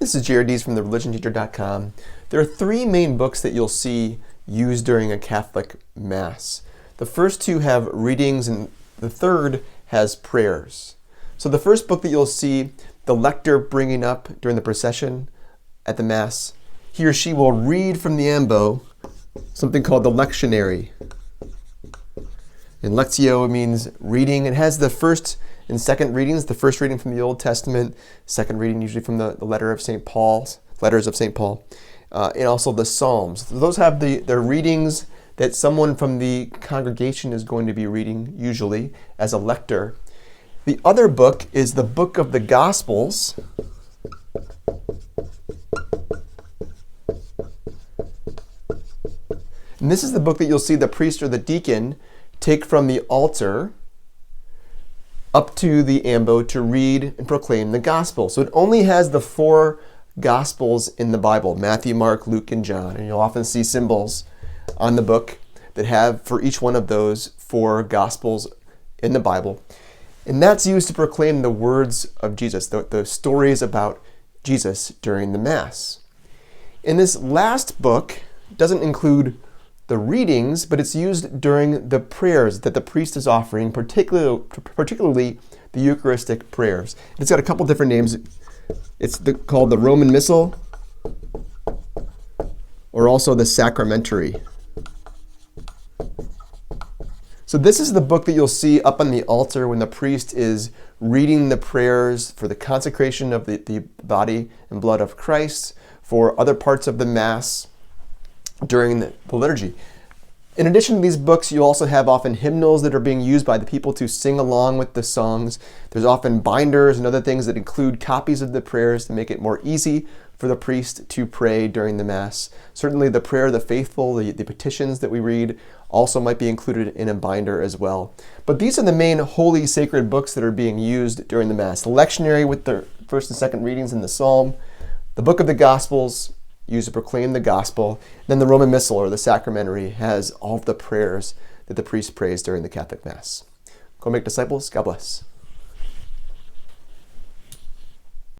This is Jared Dees from the religionteacher.com. There are three main books that you'll see used during a Catholic Mass. The first two have readings and the third has prayers. So the first book that you'll see the lector bringing up during the procession at the Mass, he or she will read from the ambo something called the Lectionary. And lectio means reading. It has the first and second readings, the first reading from the Old Testament, second reading usually from the letters of St. Paul, and also the Psalms. Those have the readings that someone from the congregation is going to be reading, usually, as a lector. The other book is the book of the Gospels. And this is the book that you'll see the priest or the deacon take from the altar up to the ambo to read and proclaim the gospel. So it only has the four gospels in the Bible: Matthew, Mark, Luke, and John. And you'll often see symbols on the book that have for each one of those four gospels in the Bible. And that's used to proclaim the words of Jesus, the stories about Jesus during the Mass. And this last book doesn't include the readings, but it's used during the prayers that the priest is offering, particularly the Eucharistic prayers. It's got a couple different names. It's called the Roman Missal, or also the Sacramentary. So this is the book that you'll see up on the altar when the priest is reading the prayers for the consecration of the body and blood of Christ, for other parts of the Mass during the liturgy. In addition to these books, you also have often hymnals that are being used by the people to sing along with the songs. There's often binders and other things that include copies of the prayers to make it more easy for the priest to pray during the Mass. Certainly the prayer of the faithful, the petitions that we read, also might be included in a binder as well. But these are the main holy sacred books that are being used during the Mass. The lectionary with the first and second readings in the Psalm, the book of the Gospels, used to proclaim the gospel. Then the Roman Missal, or the Sacramentary, has all of the prayers that the priest prays during the Catholic Mass. Go make disciples. God bless.